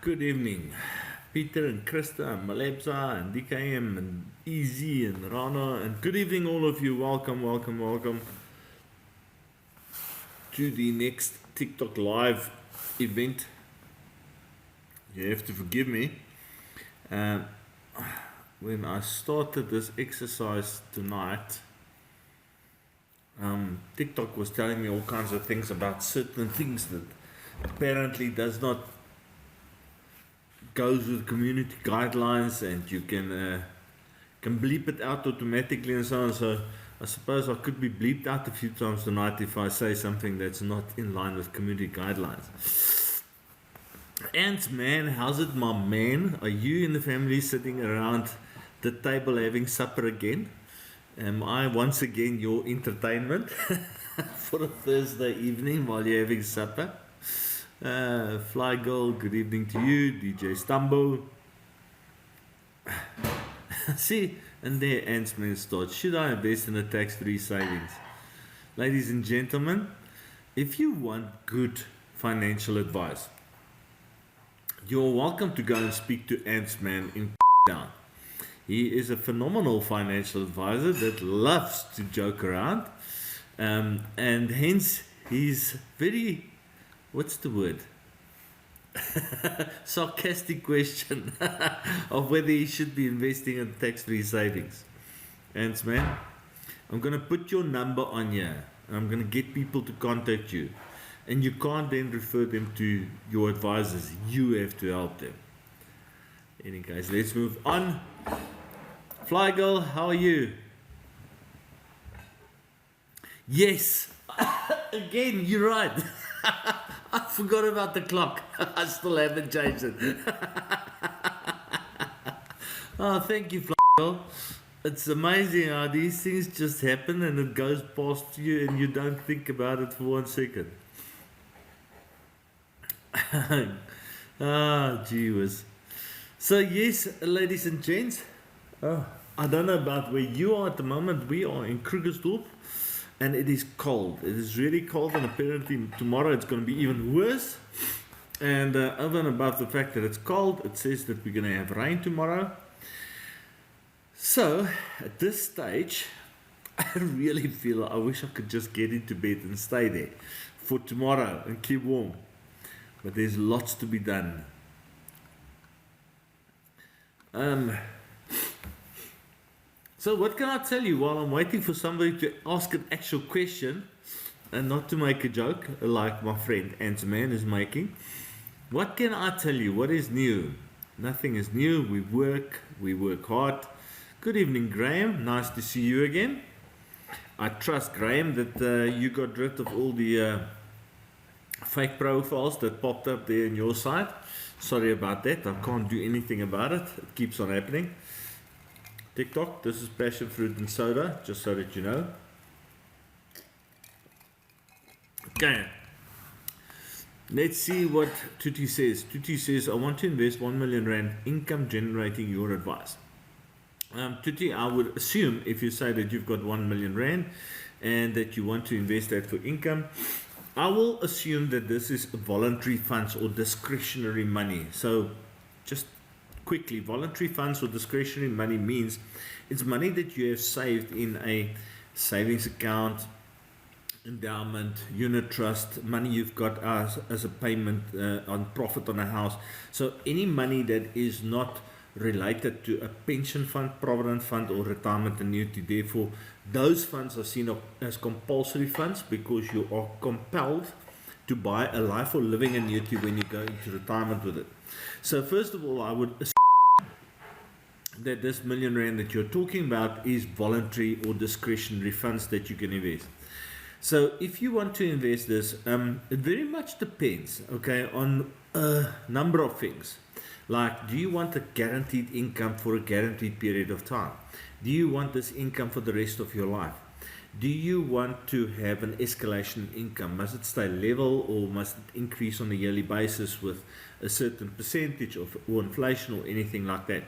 Good evening, Peter and Krista and Malebza and DKM and Easy and Rana, and good evening all of you. Welcome to the next TikTok live event. You have to forgive me. When I started this exercise tonight, TikTok was telling me all kinds of things about certain things that apparently does not goes with community guidelines, and you can bleep it out automatically and so on. So I suppose I could be bleeped out a few times tonight if I say something that's not in line with community guidelines. Ants, man, how's it, my man? Are you and the family sitting around the table having supper again? Am I once again your entertainment for a Thursday evening while you're having supper? Fly Girl, good evening to you. DJ Stumbo. See, and there Antsman starts. Should I invest in a tax-free savings? Ladies and gentlemen, if you want good financial advice, you're welcome to go and speak to Antsman in Down. He is a phenomenal financial advisor that loves to joke around, and hence he's very, what's the word? Sarcastic question of whether he should be investing in tax-free savings. Ants, man, I'm going to put your number on here, and I'm going to get people to contact you. And you can't then refer them to your advisors. You have to help them. Anyway, guys, let's move on. Fly Girl, how are you? Yes. Again, you're right. I forgot about the clock. I still haven't changed it. Oh, thank you, Fly Girl. It's amazing how these things just happen and it goes past you and you don't think about it for 1 second. Gee whiz. So yes, ladies and gents, I don't know about where you are at the moment. We are in Krugersdorp and it is cold. It is really cold, and apparently tomorrow it's going to be even worse. And over and above the fact that it's cold, it says that we're going to have rain tomorrow. So at this stage, I really feel I wish I could just get into bed and stay there for tomorrow and keep warm. But there's lots to be done. So what can I tell you while I'm waiting for somebody to ask an actual question and not to make a joke like my friend Ant-Man is making? What can I tell you? What is new? Nothing is new. We work hard. Good evening, Graham. Nice to see you again. I trust, Graham, that you got rid of all the fake profiles that popped up there on your side. Sorry about that. I can't do anything about it. It keeps on happening. TikTok, this is passion fruit and soda, just so that you know. Okay. Let's see what Tutti says. Tutti says, I want to invest 1 million rand income generating, your advice. Tutti, I would assume if you say that you've got 1 million rand and that you want to invest that for income, I will assume that this is voluntary funds or discretionary money. So just quickly, voluntary funds or discretionary money means it's money that you have saved in a savings account, endowment, unit trust, money you've got as a payment on profit on a house. So any money that is not related to a pension fund, provident fund, or retirement annuity. Therefore, those funds are seen as compulsory funds because you are compelled to buy a life or living annuity when you go into retirement with it. So first of all, I would assume that this million rand that you're talking about is voluntary or discretionary funds that you can invest. So if you want to invest this, it very much depends, okay, on a number of things. Like, do you want a guaranteed income for a guaranteed period of time? Do you want this income for the rest of your life? Do you want to have an escalation in income? Must it stay level or must it increase on a yearly basis with a certain percentage or inflation or anything like that?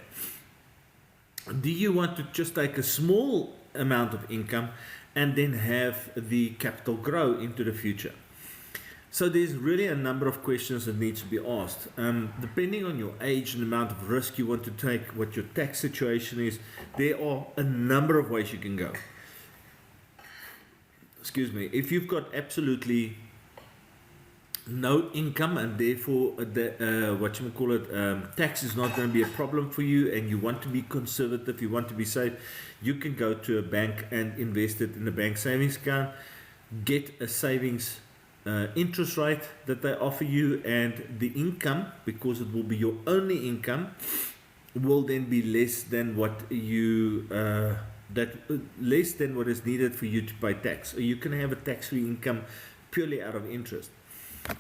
Do you want to just take a small amount of income and then have the capital grow into the future? So there's really a number of questions that need to be asked. Depending on your age and the amount of risk you want to take, what your tax situation is, there are a number of ways you can go. Excuse me. If you've got absolutely no income and therefore tax is not going to be a problem for you, and you want to be conservative, you want to be safe, you can go to a bank and invest it in a bank savings account, get a savings interest rate that they offer you, and the income, because it will be your only income, will then be less than what you less than what is needed for you to pay tax. So you can have a tax-free income purely out of interest.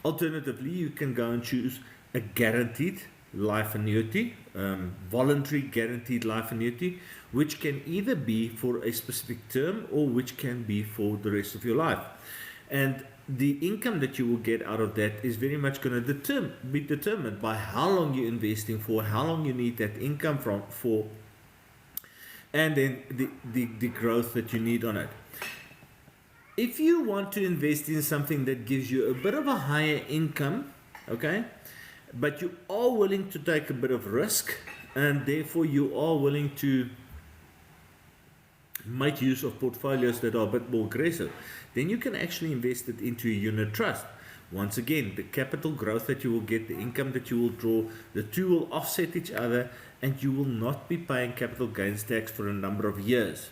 Alternatively, you can go and choose a guaranteed life annuity, voluntary guaranteed life annuity, which can either be for a specific term or which can be for the rest of your life. And the income that you will get out of that is very much going to be determined by how long you're investing for, how long you need that income for, and then the growth that you need on it. If you want to invest in something that gives you a bit of a higher income, okay, but you are willing to take a bit of risk, and therefore you are willing to make use of portfolios that are a bit more aggressive, then you can actually invest it into a unit trust. Once again, the capital growth that you will get, the income that you will draw, the two will offset each other, and you will not be paying capital gains tax for a number of years.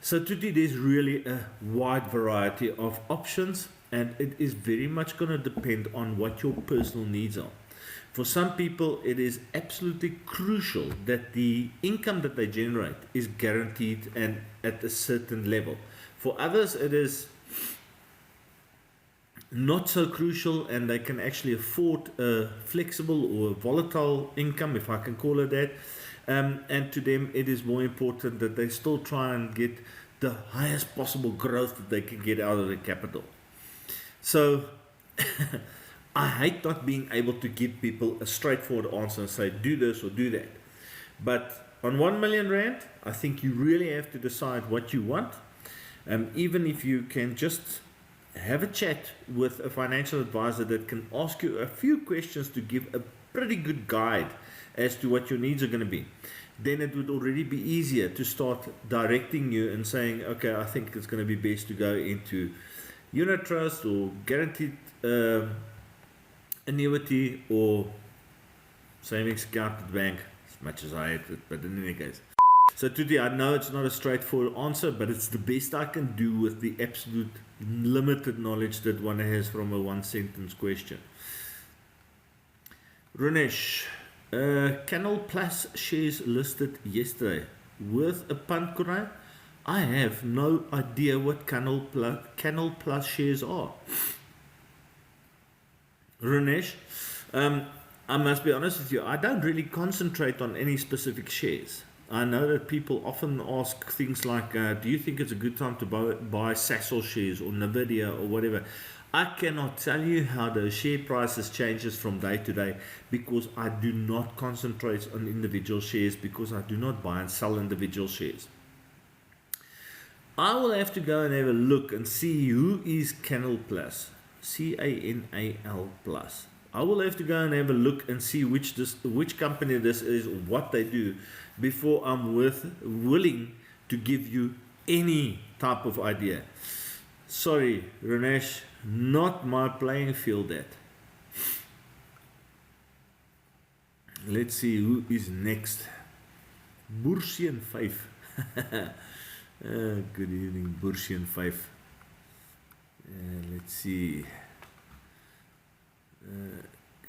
So today there's really a wide variety of options, and it is very much going to depend on what your personal needs are. For some people, it is absolutely crucial that the income that they generate is guaranteed and at a certain level. For others, it is not so crucial, and they can actually afford a flexible or a volatile income, if I can call it that. And to them, it is more important that they still try and get the highest possible growth that they can get out of their capital. So I hate not being able to give people a straightforward answer and say, do this or do that. But on 1 million rand, I think you really have to decide what you want. Even if you can just have a chat with a financial advisor that can ask you a few questions to give a pretty good guide as to what your needs are going to be, then it would already be easier to start directing you and saying, okay, I think it's going to be best to go into unit trust or guaranteed annuity or savings account at the bank, as much as I hate it, but in any case. So today, I know it's not a straightforward answer, but it's the best I can do with the absolute limited knowledge that one has from a one-sentence question. Runesh, Canal Plus shares listed yesterday. Worth a punt, Kurai? I have no idea what Canal Plus shares are. Runesh, I must be honest with you, I don't really concentrate on any specific shares. I know that people often ask things like, do you think it's a good time to buy Sasol shares or Nvidia or whatever? I cannot tell you how the share prices changes from day to day, because I do not concentrate on individual shares, because I do not buy and sell individual shares. I will have to go and have a look and see who is Canal Plus, CANAL Plus. I will have to go and have a look and see which company this is, or what they do, before I'm willing to give you any type of idea. Sorry, Ranesh, not my playing field that. Let's see who is next. Bursian 5. Good evening, Bursian 5. Let's see.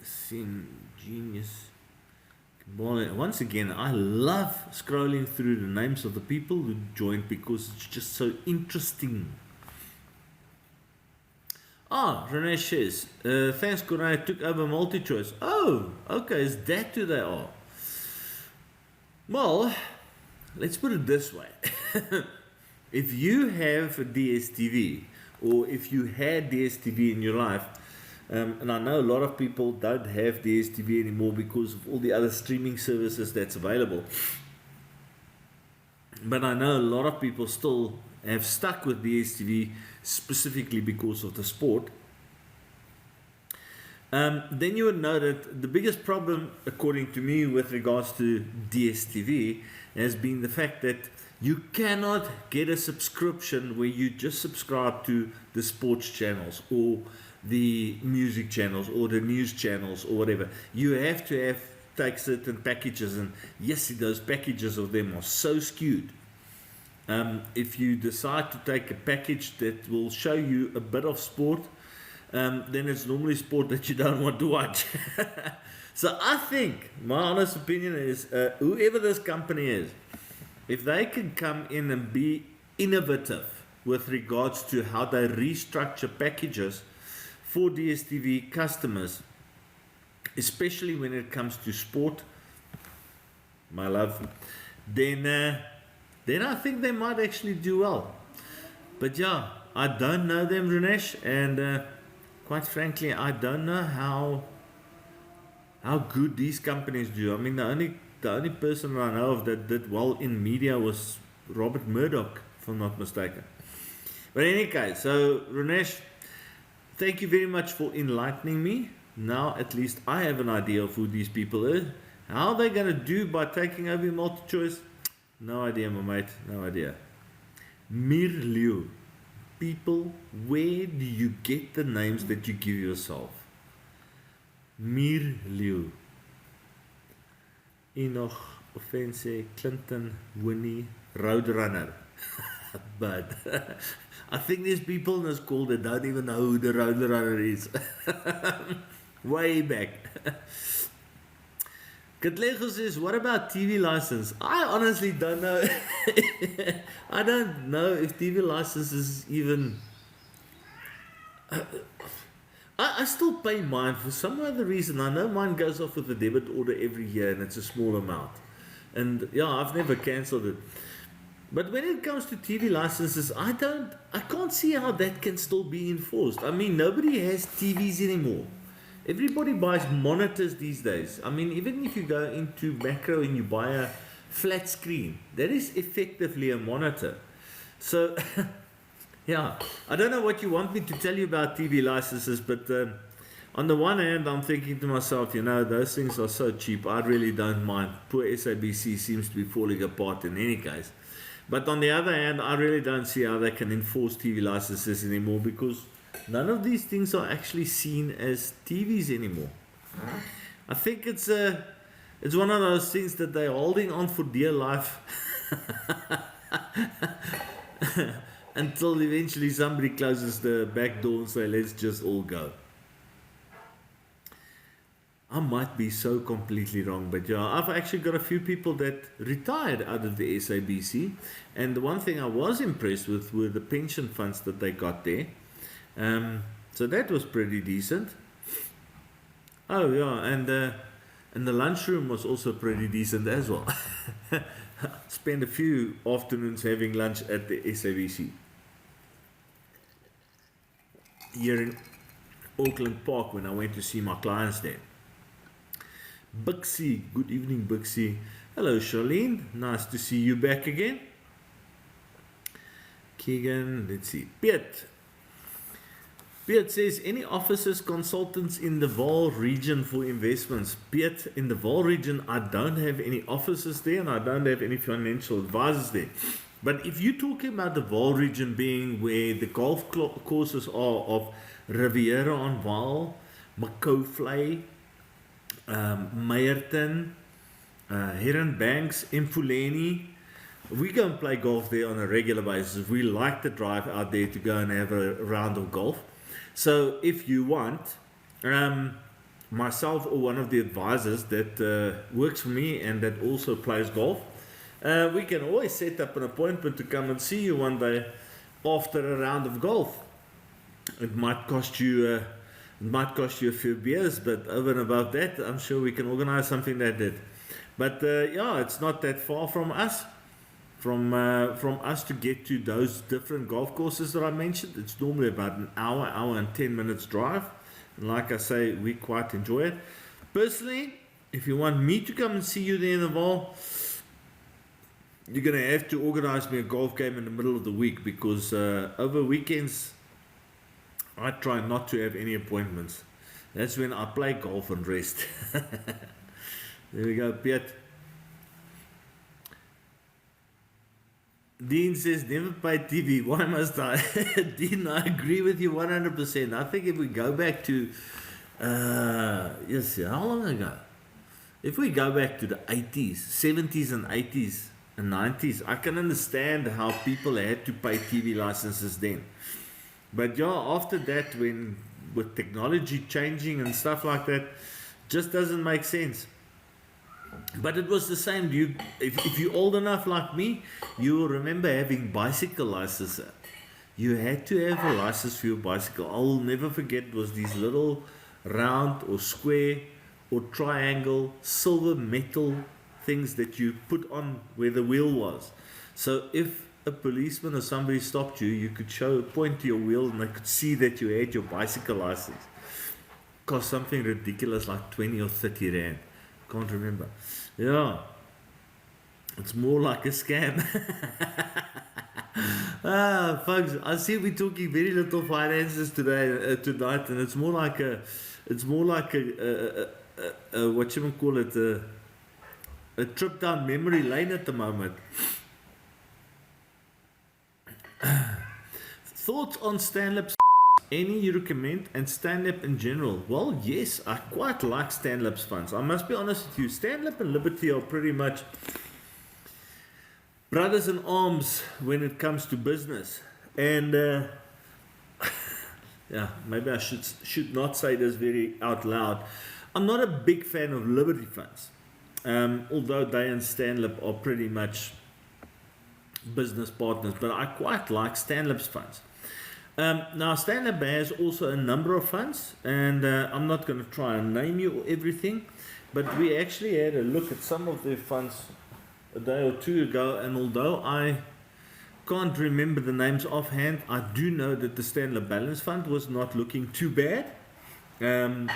Sim Genius. Once again, I love scrolling through the names of the people who joined, because it's just so interesting. Ranesh says, thanks, Kurai, I took over MultiChoice. Oh, okay, is that who they are? Well, let's put it this way. If you have a DSTV, or if you had DSTV in your life, and I know a lot of people don't have DSTV anymore because of all the other streaming services that's available, but I know a lot of people still have stuck with DSTV specifically because of the sport. then you would know that the biggest problem, according to me, with regards to DSTV has been the fact that you cannot get a subscription where you just subscribe to the sports channels or the music channels or the news channels or whatever. You have to take certain packages, and yes, those packages of them are so skewed. If you decide to take a package that will show you a bit of sport, then it's normally sport that you don't want to watch. So I think, my honest opinion is, whoever this company is, if they can come in and be innovative with regards to how they restructure packages for DSTV customers, especially when it comes to sport, my love, then I think they might actually do well. But yeah, I don't know them, Ranesh, and quite frankly, I don't know how good these companies do. I mean, the only person I know of that did well in media was Robert Murdoch, if I'm not mistaken. But in any case, so Ranesh, thank you very much for enlightening me. Now at least I have an idea of who these people are. How they're going to do by taking over MultiChoice, no idea, my mate, no idea. Mirliu. People, where do you get the names that you give yourself? Mirliu. Enoch, Offense, Clinton, Winnie, Roadrunner. But I think there's people in this call that don't even know who the Roadrunner is. Way back. Katlego says, what about TV license? I honestly don't know. I don't know if TV license is even... I still pay mine for some other reason. I know mine goes off with a debit order every year and it's a small amount. And yeah, I've never cancelled it. But when it comes to TV licenses, I can't see how that can still be enforced. I mean, nobody has TVs anymore. Everybody buys monitors these days. I mean, even if you go into Macro and you buy a flat screen, that is effectively a monitor. So, yeah, I don't know what you want me to tell you about TV licenses, but on the one hand, I'm thinking to myself, those things are so cheap. I really don't mind. Poor SABC seems to be falling apart in any case. But on the other hand, I really don't see how they can enforce TV licenses anymore, because none of these things are actually seen as TVs anymore. I think it's one of those things that they're holding on for dear life until eventually somebody closes the back door and say, let's just all go. I might be so completely wrong, but yeah, I've actually got a few people that retired out of the SABC, and the one thing I was impressed with were the pension funds that they got there. So that was pretty decent. Oh yeah, and the lunchroom was also pretty decent as well. Spent a few afternoons having lunch at the SABC here in Auckland Park when I went to see my clients there. Buxie, good evening Buxie. Hello Charlene, nice to see you back again. Keegan, let's see. Piet says, any officers, consultants in the Vaal region for investments? Piet, in the Vaal region, I don't have any officers there and I don't have any financial advisors there. But if you're talking about the Vaal region being where the golf courses are of Riviera on Vaal, Macaulay, Meyerton, Heron Banks, Mfuleni, we go and play golf there on a regular basis. We like to drive out there to go and have a round of golf. So if you want, myself or one of the advisors that works for me and that also plays golf, we can always set up an appointment to come and see you one day after a round of golf. It might cost you a few beers, but over and above that, I'm sure we can organize something like that. But yeah, it's not that far from us. From us to get to those different golf courses that I mentioned, it's normally about an hour and 10 minutes drive. And like I say, we quite enjoy it. Personally, if you want me to come and see you there in the Vaal, you're going to have to organize me a golf game in the middle of the week, because over weekends, I try not to have any appointments. That's when I play golf and rest. There we go, Piet. Dean says, never pay TV. Why must I? Dean, I agree with you 100%. I think if we go back to, yes, how long ago? If we go back to the 80s, 70s and 80s and 90s, I can understand how people had to pay TV licenses then. But yeah, after that, when with technology changing and stuff like that, just doesn't make sense. But it was the same. If you're old enough like me, you will remember having bicycle licenses. You had to have a license for your bicycle. I will never forget, it was these little round or square or triangle silver metal things that you put on where the wheel was. So if a policeman or somebody stopped you, you could point to your wheel and they could see that you had your bicycle license. Cost something ridiculous like 20 or 30 rand. Can't remember. Yeah, it's more like a scam. Folks, I see we're talking very little finances tonight, and it's more like a what you call it, a trip down memory lane at the moment. Thoughts on stand-ups? Any you recommend, and stand-up in general? Well, yes, I quite like stand-up's funds. I must be honest with you, stand-up and Liberty are pretty much brothers in arms when it comes to business. And yeah, maybe I should not say this very out loud. I'm not a big fan of Liberty funds, although they and stand-up are pretty much business partners, but I quite like stand-up's funds. Now, stand-up has also a number of funds, and I'm not going to try and name you everything, but we actually had a look at some of their funds a day or two ago, and although I can't remember the names offhand, I do know that the stand-up Balance Fund was not looking too bad. And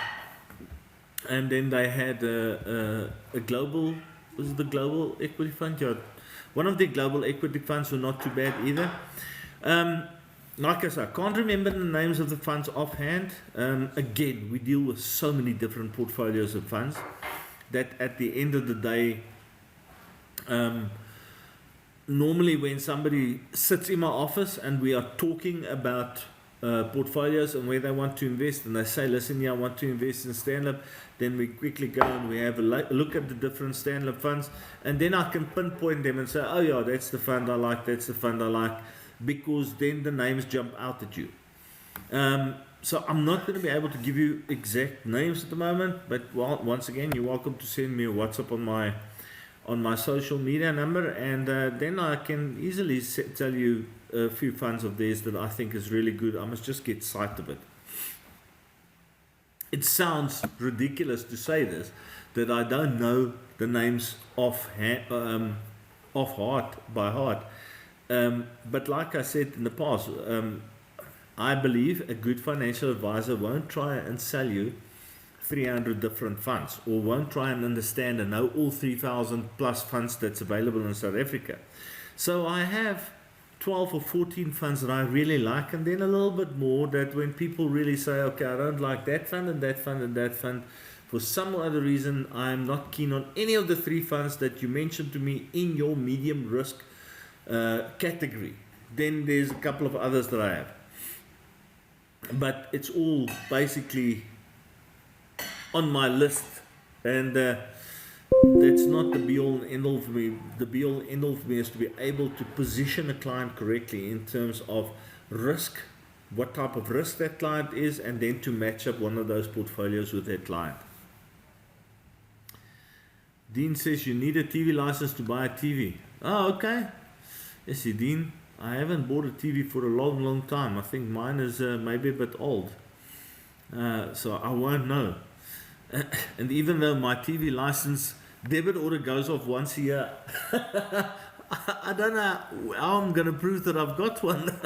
then they had a global, was it the Global Equity Fund? Yeah, one of the global equity funds were not too bad either. Like I said, I can't remember the names of the funds offhand. Again, we deal with so many different portfolios of funds that at the end of the day, normally when somebody sits in my office and we are talking about portfolios and where they want to invest, and they say, listen, yeah, I want to invest in stand-up, then we quickly go and we have a look at the different stand-up funds, and then I can pinpoint them and say, oh yeah, that's the fund I like, that's the fund I like, because then the names jump out at you. So I'm not going to be able to give you exact names at the moment, but once again, you're welcome to send me a WhatsApp on my social media number, and then I can easily tell you a few funds of theirs that I think is really good. I must just get sight of it. It sounds ridiculous to say this, that I don't know the names off heart, by heart. But like I said in the past, I believe a good financial advisor won't try and sell you 300 different funds, or won't try and understand and know all 3,000 plus funds that's available in South Africa. So I have 12 or 14 funds that I really like, and then a little bit more that when people really say, okay, I don't like that fund and that fund and that fund, for some other reason I'm not keen on any of the 3 funds that you mentioned to me in your medium risk category, then there's a couple of others that I have, but it's all basically on my list, and that's not the be-all and end-all for me. The be-all and end-all for me is to be able to position a client correctly in terms of risk, what type of risk that client is, and then to match up one of those portfolios with that client. Dean says you need a TV license to buy a TV. Oh, okay. Yes, Dean, I haven't bought a TV for a long time. I think mine is maybe a bit old, so I won't know. And even though my TV license debit order goes off once a year, I don't know how I'm going to prove that I've got one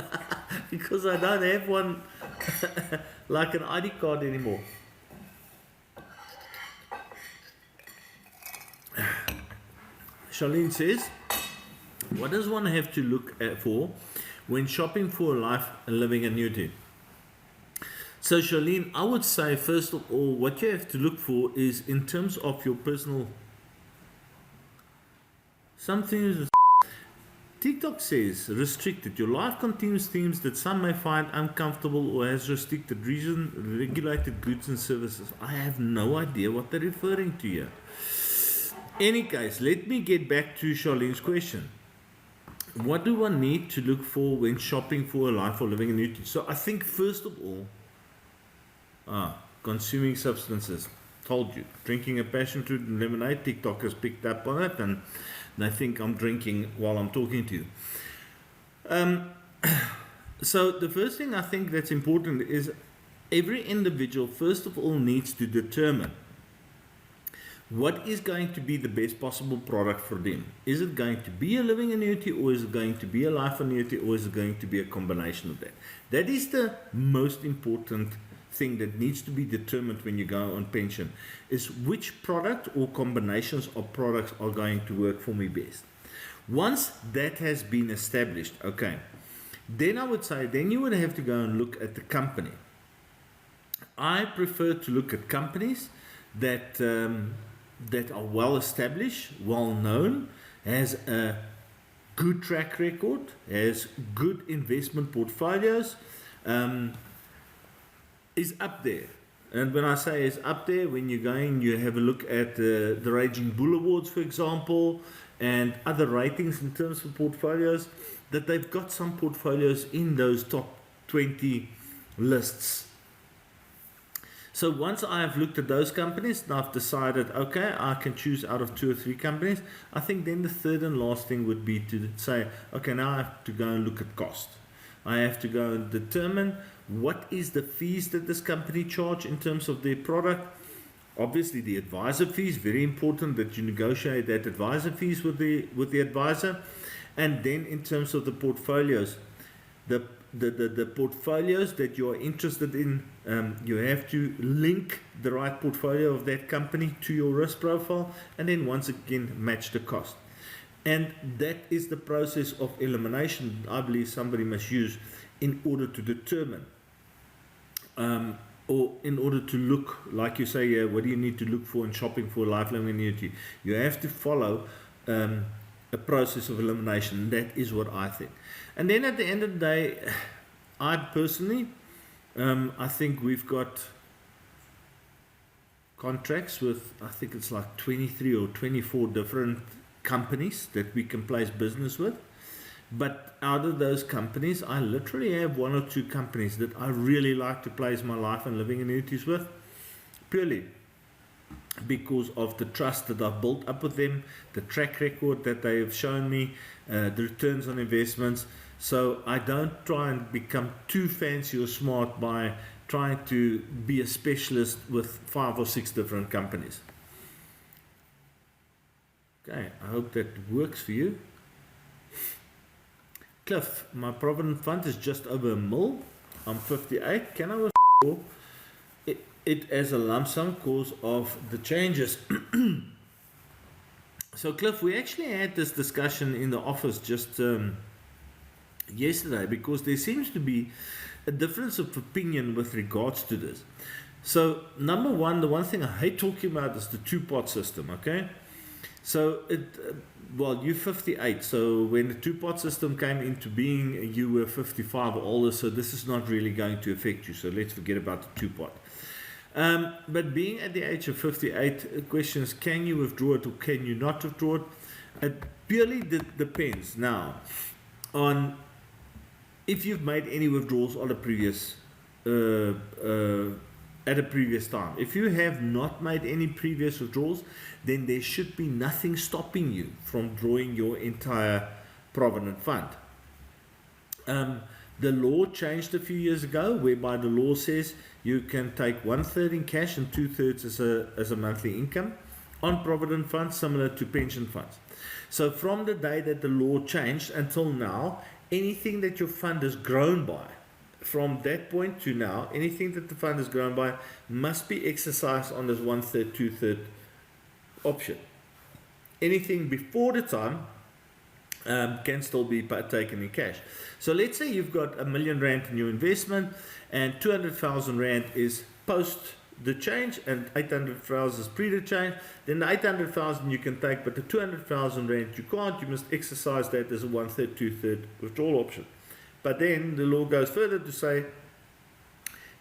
because I don't have one like an ID card anymore. Charlene says, what does one have to look for when shopping for a life and living annuity? So Charlene, I would say first of all, what you have to look for is in terms of your personal. Something TikTok says restricted. Your life contains themes that some may find uncomfortable or has restricted regulated goods and services. I have no idea what they're referring to here. Any case, let me get back to Charlene's question. What do one need to look for when shopping for a life or living annuity? So I think first of all, consuming substances. Told you, drinking a passion fruit and lemonade. TikTok has picked up on it, and they think I'm drinking while I'm talking to you. So the first thing I think that's important is every individual, first of all, needs to determine what is going to be the best possible product for them. Is it going to be a living annuity, or is it going to be a life annuity, or is it going to be a combination of that? That is the most important thing that needs to be determined when you go on pension, is which product or combinations of products are going to work for me best. Once that has been established, okay, then I would say then you would have to go and look at the company. I prefer to look at companies that that are well established, well known, has a good track record, has good investment portfolios, is up there. And when I say is up there, when you're going, you have a look at the Raging Bull Awards, for example, and other ratings in terms of portfolios, that they've got some portfolios in those top 20 lists. So once I have looked at those companies and I've decided, okay, I can choose out of 2 or 3 companies, I think then the third and last thing would be to say, okay, now I have to go and look at cost. I have to go and determine what is the fees that this company charge in terms of their product. Obviously the advisor fees, very important that you negotiate that advisor fees with the advisor. And then in terms of the portfolios, the portfolios that you are interested in, you have to link the right portfolio of that company to your risk profile, and then once again match the cost. And that is the process of elimination I believe somebody must use in order to determine or in order to look, like you say, what do you need to look for in shopping for a lifelong annuity? You have to follow a process of elimination. That is what I think. And then at the end of the day, I personally, I think we've got contracts with, I think it's like 23 or 24 different companies that we can place business with. But out of those companies, I literally have 1 or 2 companies that I really like to place my life and living annuities with, purely because of the trust that I've built up with them, the track record that they have shown me, the returns on investments. So I don't try and become too fancy or smart by trying to be a specialist with 5 or 6 different companies. Okay, I hope that works for you. Cliff, my Provident Fund is just over $1 million. I'm 58. Can I withdraw it as a lump sum because of the changes? So Cliff, we actually had this discussion in the office just yesterday, because there seems to be a difference of opinion with regards to this. So number one, the one thing I hate talking about is the 2-pot system, okay? So well, you're 58, so when the 2-pot system came into being, you were 55 or older, so this is not really going to affect you, so let's forget about the 2-pot. But being at the age of 58, the question is, can you withdraw it or can you not withdraw it? It purely depends now on if you've made any withdrawals on a previous at a previous time. If you have not made any previous withdrawals, then there should be nothing stopping you from drawing your entire Provident Fund. The law changed a few years ago, whereby the law says you can take 1/3 in cash and 2/3 as a monthly income on Provident Funds, similar to pension funds. So from the day that the law changed until now, anything that your fund has grown by, from that point to now, anything that the fund has grown by must be exercised on this 1/3, 2/3 option. Anything before the time can still be taken in cash. So let's say you've got R1 million in your investment and 200,000 Rand is post the change and 800,000 is pre the change. Then the 800,000 you can take, but the 200,000 Rand you can't. You must exercise that as a 1/3, 2/3 withdrawal option. But then the law goes further to say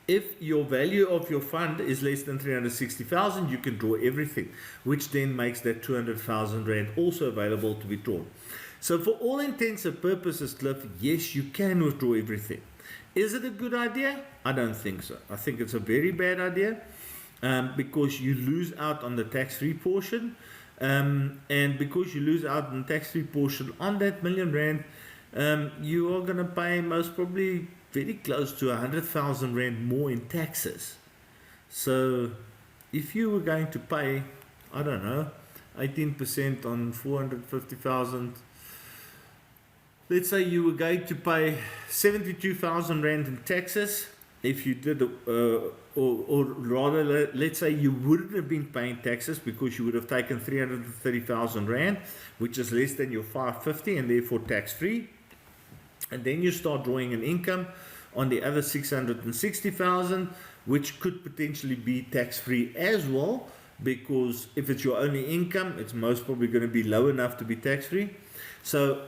if your value of your fund is less than 360,000, you can draw everything, which then makes that 200,000 Rand also available to be drawn. So for all intents and purposes, Cliff, yes, you can withdraw everything. Is it a good idea? I don't think so. I think it's a very bad idea because you lose out on the tax-free portion. And because you lose out on the tax-free portion on that R1 million, you are going to pay most probably very close to 100,000 Rand more in taxes. So if you were going to pay, I don't know, 18% on 450,000, let's say you were going to pay 72,000 Rand in taxes. If you did, or rather, let's say you wouldn't have been paying taxes because you would have taken 330,000 Rand, which is less than your 550 and therefore tax free. And then you start drawing an income on the other 660,000, which could potentially be tax free as well, because if it's your only income, it's most probably going to be low enough to be tax free. So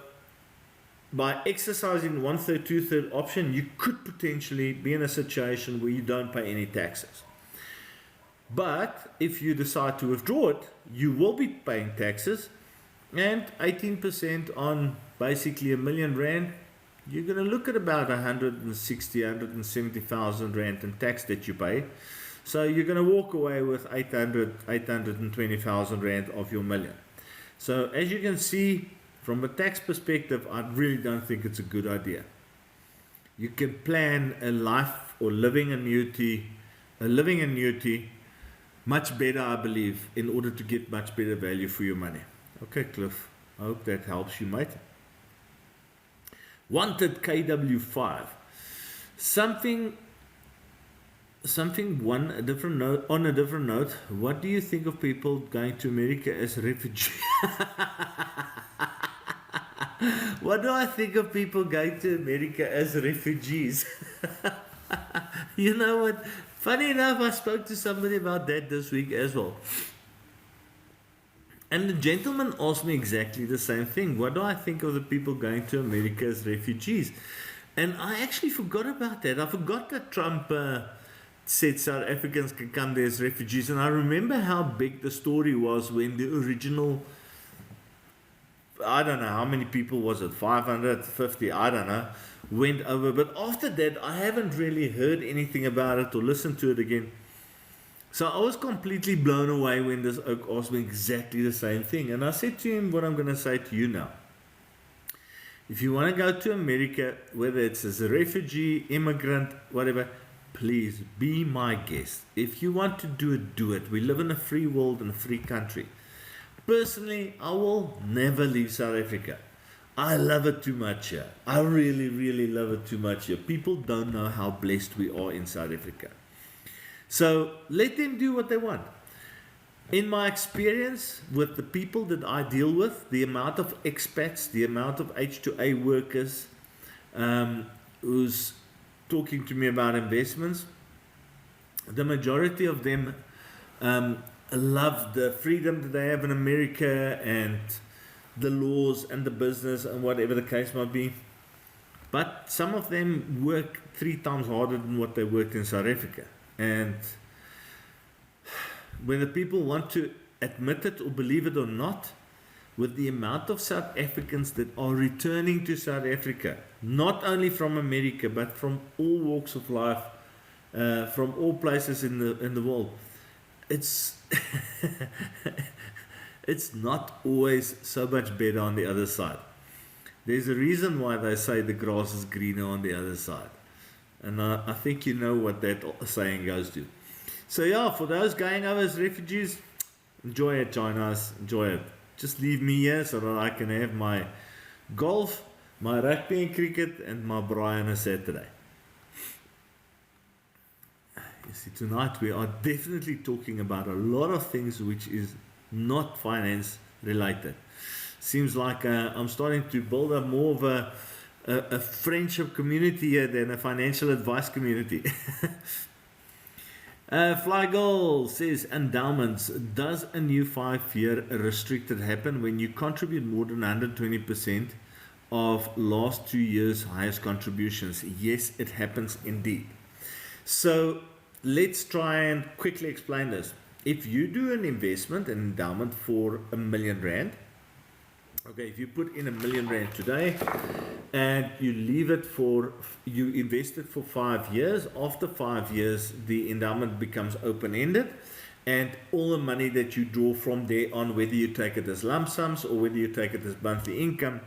by exercising 1/3, 2/3 option, you could potentially be in a situation where you don't pay any taxes. But if you decide to withdraw it, you will be paying taxes, and 18% on basically R1 million, you're going to look at about 160, 170,000 Rand in tax that you pay. So you're going to walk away with 820,000 Rand of your million. So as you can see, from a tax perspective, I really don't think it's a good idea. You can plan a life or living annuity much better, I believe, in order to get much better value for your money. Okay, Cliff, I hope that helps you, mate. Wanted KW5. On a different note, what do you think of people going to America as refugees? What do I think of people going to America as refugees? You know what? Funny enough, I spoke to somebody about that this week as well. And the gentleman asked me exactly the same thing. What do I think of the people going to America as refugees? And I actually forgot about that. I forgot that Trump said South Africans can come there as refugees. And I remember how big the story was when the original, I don't know how many people was it, 550, I don't know, went over. But after that, I haven't really heard anything about it or listened to it again. So I was completely blown away when this oak asked me exactly the same thing. And I said to him what I'm going to say to you now. If you want to go to America, whether it's as a refugee, immigrant, whatever, please be my guest. If you want to do it, do it. We live in a free world and a free country. Personally, I will never leave South Africa. I love it too much here. I really, really love it too much here. People don't know how blessed we are in South Africa. So let them do what they want. In my experience with the people that I deal with, the amount of expats, the amount of H2A workers who's talking to me about investments, the majority of them love the freedom that they have in America and the laws and the business and whatever the case might be. But some of them work 3 times harder than what they worked in South Africa. And whether people want to admit it or believe it or not, with the amount of South Africans that are returning to South Africa, not only from America, but from all walks of life, from all places in the world, it's it's not always so much better on the other side. There's a reason why they say the grass is greener on the other side. And I think you know what that saying goes to. So yeah, for those going over as refugees, enjoy it, join us, enjoy it. Just leave me here so that I can have my golf, my rugby and cricket, and my braai on a Saturday. You see, tonight we are definitely talking about a lot of things which is not finance related. Seems like I'm starting to build up more of a friendship community here than a financial advice community. Fly Goal says endowments. Does a new 5-year restricted happen when you contribute more than 120% of last 2 years' highest contributions? Yes, it happens indeed. So let's try and quickly explain this. If you do an investment, an endowment for R1,000,000, okay, if you put in R1,000,000 today and you invest it for 5 years, after 5 years, the endowment becomes open-ended, and all the money that you draw from there on, whether you take it as lump sums or whether you take it as monthly income,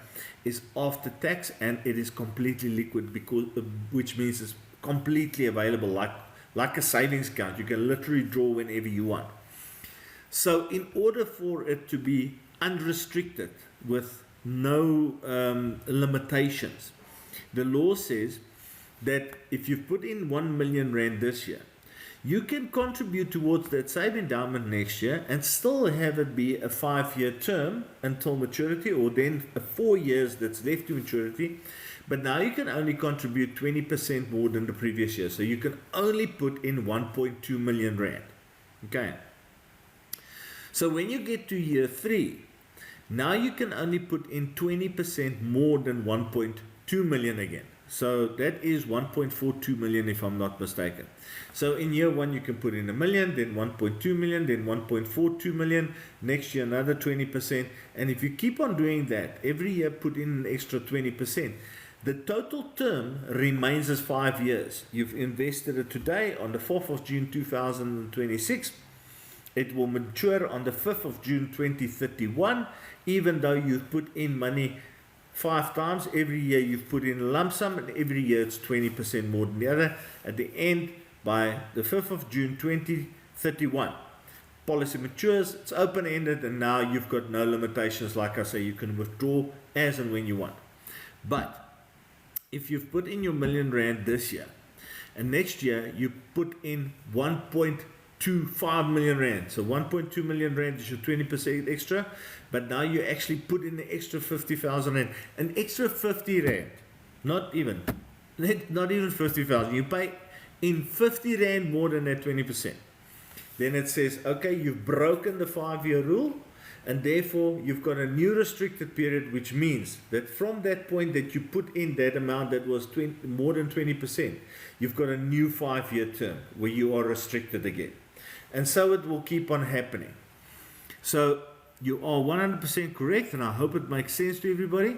is after tax, and it is completely liquid, which means it's completely available, like a savings account. You can literally draw whenever you want. So in order for it to be unrestricted with no limitations, the law says that if you put in R1,000,000 this year, you can contribute towards that same endowment next year and still have it be a 5-year term until maturity, or then 4 years that's left to maturity. But now you can only contribute 20% more than the previous year. So you can only put in R1.2 million. Okay. So when you get to year 3, now you can only put in 20% more than 1.2 million again. So that is 1.42 million if I'm not mistaken. So in year 1 you can put in 1,000,000, then 1.2 million, then 1.42 million, next year another 20%. And if you keep on doing that, every year put in an extra 20%. The total term remains as 5 years. You've invested it today on the 4th of June 2026. It will mature on the 5th of June 2031, even though you've put in money 5 times. Every year you've put in a lump sum, and every year it's 20% more than the other. At the end, by the 5th of June 2031, policy matures, it's open-ended, and now you've got no limitations. Like I say, you can withdraw as and when you want. But if you've put in your R1,000,000 this year, and next year you put in 1.25 million rand, so 1.2 million rand is your 20% extra, but now you actually put in the extra 50,000 rand, an extra 50 rand, not even 50,000. You pay in 50 rand more than that 20%. Then it says, okay, you've broken the 5-year rule, and therefore you've got a new restricted period, which means that from that point that you put in that amount that was more than 20%, you've got a new 5-year term where you are restricted again. And so it will keep on happening. So you are 100% correct, and I hope it makes sense to everybody.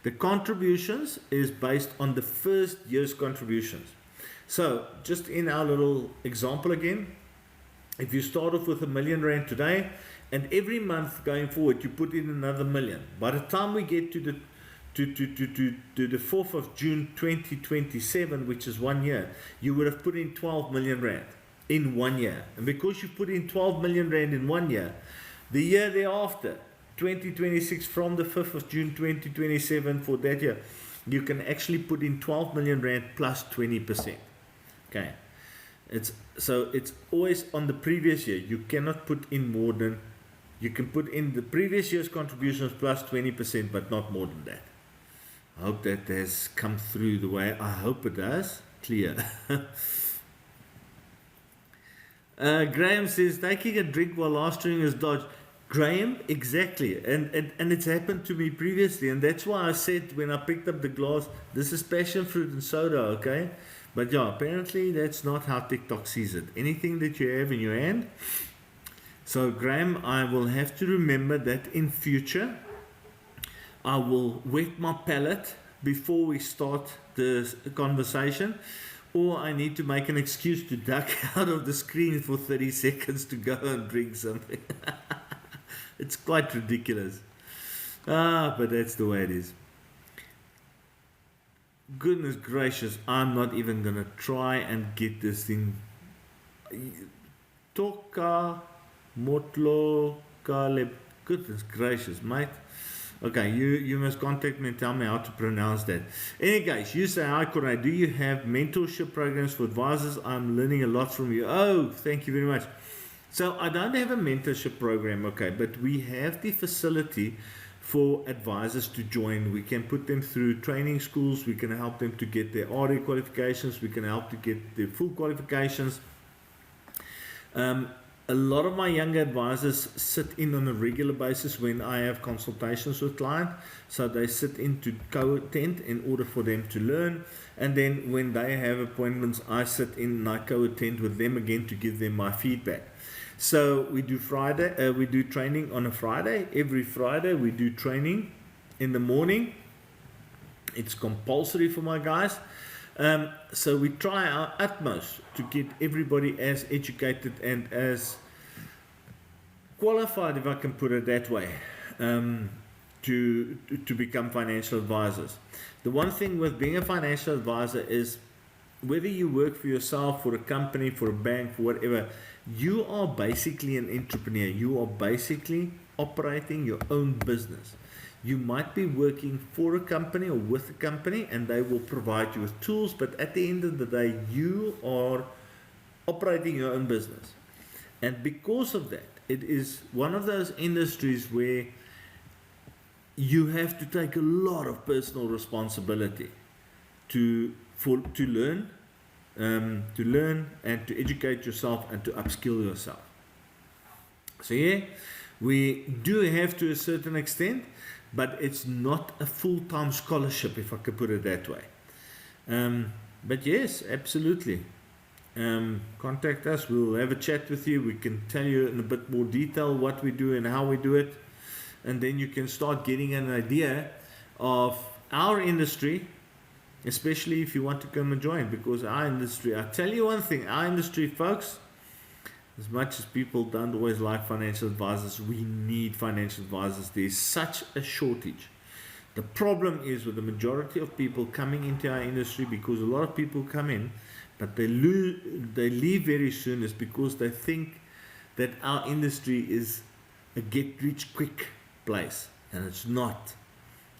The contributions is based on the first year's contributions. So just in our little example again, if you start off with R1,000,000 today, and every month going forward you put in another million, by the time we get to the 4th of June 2027, which is 1 year, you would have put in 12 million rand in 1 year. And because you put in 12 million rand in 1 year, the year thereafter, 2026, from the 5th of June 2027 for that year, you can actually put in 12 million rand plus 20%. Okay. It's always on the previous year. You cannot put in more than, you can put in the previous year's contributions plus 20%, but not more than that. I hope that has come through the way I hope it does. Clear. Graham says, taking a drink while last string is dodged. Graham, exactly. And it's happened to me previously. And that's why I said when I picked up the glass, this is passion fruit and soda, okay? But yeah, apparently that's not how TikTok sees it. Anything that you have in your hand. So Graham, I will have to remember that in future, I will wet my palate before we start the conversation, or I need to make an excuse to duck out of the screen for 30 seconds to go and drink something. It's quite ridiculous. But that's the way it is. Goodness gracious, I'm not even going to try and get this thing. Toka Motlo Kaleb. Goodness gracious, mate. Okay, you must contact me and tell me how to pronounce that. Any case, you say, hi Corey, do you have mentorship programs for advisors? I'm learning a lot from you. Oh, thank you very much. So I don't have a mentorship program, okay, but we have the facility for advisors to join. We can put them through training schools. We can help them to get their RE qualifications. We can help to get their full qualifications. A lot of my younger advisors sit in on a regular basis when I have consultations with clients. So they sit in to co-attend in order for them to learn. And then when they have appointments, I sit in and I co-attend with them again to give them my feedback. So we do we do training on a Friday. Every Friday we do training in the morning. It's compulsory for my guys. So we try our utmost to get everybody as educated and as qualified, if I can put it that way, to become financial advisors. The one thing with being a financial advisor is whether you work for yourself, for a company, for a bank, for whatever, you are basically an entrepreneur. You are basically operating your own business. You might be working for a company or with a company and they will provide you with tools, but at the end of the day, you are operating your own business. And because of that, it is one of those industries where you have to take a lot of personal responsibility to learn and to educate yourself and to upskill yourself. So yeah, we do have to a certain extent, but it's not a full-time scholarship, if I could put it that way. But yes, absolutely. Contact us. We'll have a chat with you. We can tell you in a bit more detail what we do and how we do it. And then you can start getting an idea of our industry, especially if you want to come and join, because our industry, I tell you one thing, our industry, folks, as much as people don't always like financial advisors, we need financial advisors. There's such a shortage. The problem is with the majority of people coming into our industry, because a lot of people come in, but they leave very soon, is because they think that our industry is a get-rich-quick place, and it's not.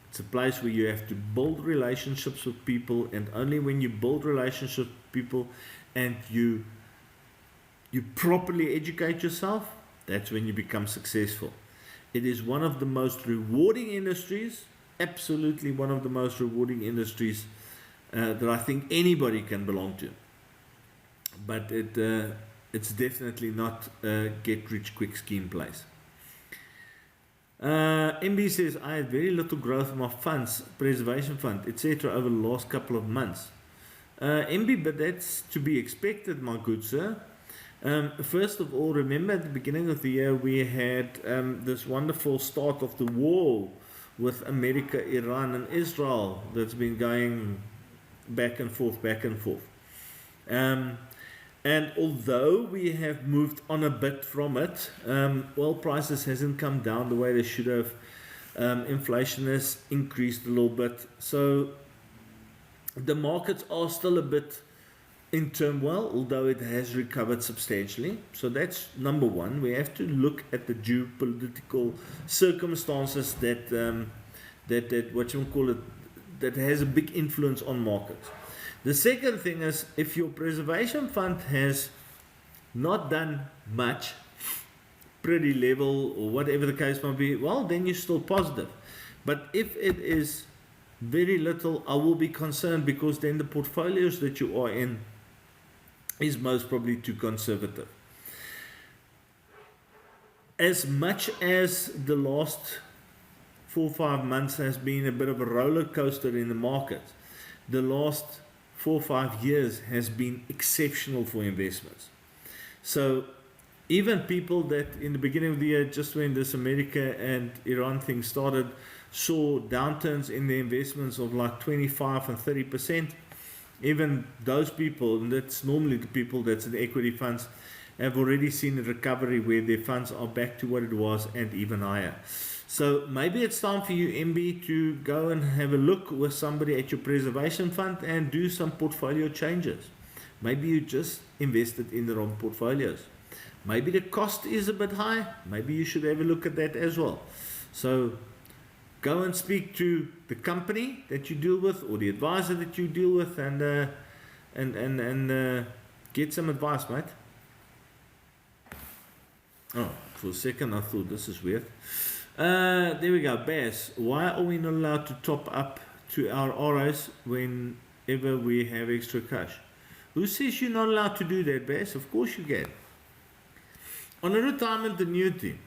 It's a place where you have to build relationships with people, and only when you build relationships with people and you properly educate yourself, that's when you become successful. It is one of the most rewarding industries, absolutely one of the most rewarding industries that I think anybody can belong to. But it's definitely not a get-rich-quick scheme place. MB says, I had very little growth in my funds, preservation fund, etc. over the last couple of months. MB, but that's to be expected, my good sir. First of all, remember at the beginning of the year we had this wonderful start of the war with America, Iran and Israel that's been going back and forth. And although we have moved on a bit from it, oil prices hasn't come down the way they should have. Inflation has increased a little bit. So the markets are still a bit in turmoil, although it has recovered substantially. So that's number one. We have to look at the geopolitical circumstances that what you call it, that has a big influence on markets. The second thing is, if your preservation fund has not done much, pretty level or whatever the case might be, well, then you're still positive. But if it is very little, I will be concerned, because then the portfolios that you are in is most probably too conservative. As much as the last 4 or 5 months has been a bit of a roller coaster in the market, the last 4 or 5 years has been exceptional for investments. So even people that in the beginning of the year, just when this America and Iran thing started, saw downturns in the investments of like 25 and 30%, even those people, and that's normally the people that's in the equity funds, have already seen a recovery where their funds are back to what it was and even higher. So maybe it's time for you, MB, to go and have a look with somebody at your preservation fund and do some portfolio changes. Maybe you just invested in the wrong portfolios. Maybe the cost is a bit high. Maybe you should have a look at that as well. So go and speak to the company that you deal with or the advisor that you deal with, and get some advice, mate. Oh, for a second I thought this is weird. There we go. Baz, why are we not allowed to top up to our RS whenever we have extra cash? Who says you're not allowed to do that, Baz? Of course you can. On a retirement annuity,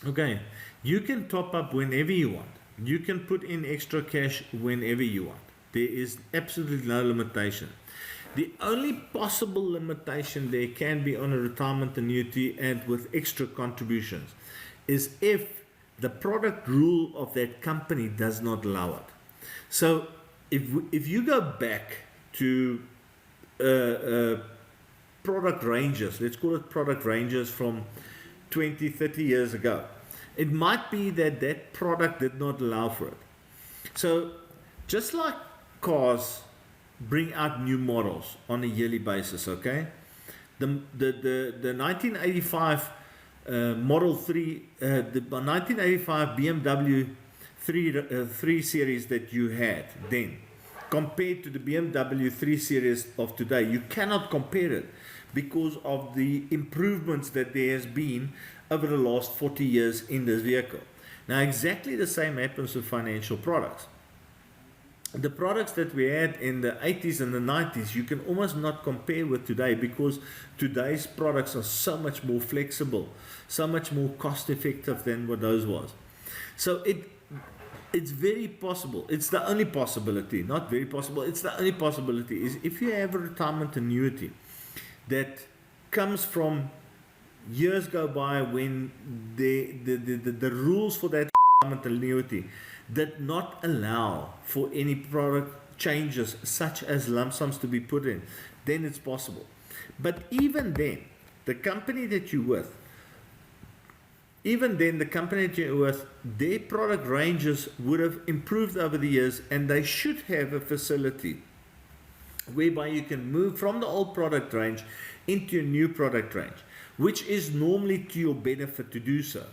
okay, you can top up whenever you want. You can put in extra cash whenever you want. There is absolutely no limitation. The only possible limitation there can be on a retirement annuity and with extra contributions is if the product rule of that company does not allow it. So if you go back to product ranges, let's call it product ranges from 20, 30 years ago, it might be that that product did not allow for it. So just like cars bring out new models on a yearly basis, okay? The 1985 Model 3, the 1985 BMW 3 Series that you had then, compared to the BMW 3 Series of today, you cannot compare it because of the improvements that there has been over the last 40 years in this vehicle. Now, exactly the same happens with financial products. The products that we had in the 80s and the 90s, you can almost not compare with today because today's products are so much more flexible, so much more cost effective than what those was. So it's very possible. It's the only possibility, not very possible. It's the only possibility is if you have a retirement annuity that comes from years go by when the rules for that retirement annuity did not allow for any product changes such as lump sums to be put in, then it's possible. But even then, the company that you're with, their product ranges would have improved over the years, and they should have a facility whereby you can move from the old product range into a new product range, which is normally to your benefit to do so.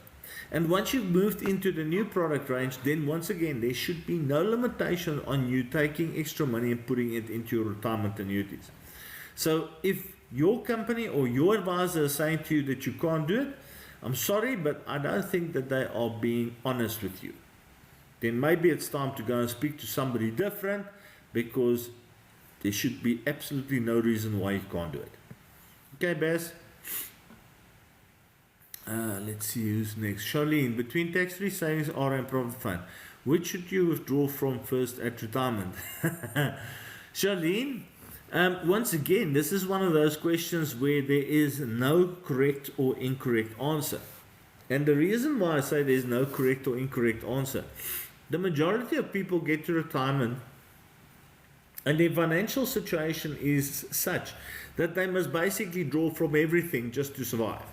And once you've moved into the new product range, then once again, there should be no limitation on you taking extra money and putting it into your retirement annuities. So if your company or your advisor is saying to you that you can't do it, I'm sorry, but I don't think that they are being honest with you. Then maybe it's time to go and speak to somebody different, because there should be absolutely no reason why you can't do it. Okay, Baz? Let's see who's next. Charlene, between tax-free savings, RA and profit fund, which should you withdraw from first at retirement? Charlene, once again, this is one of those questions where there is no correct or incorrect answer. And the reason why I say there's no correct or incorrect answer, the majority of people get to retirement and their financial situation is such that they must basically draw from everything just to survive.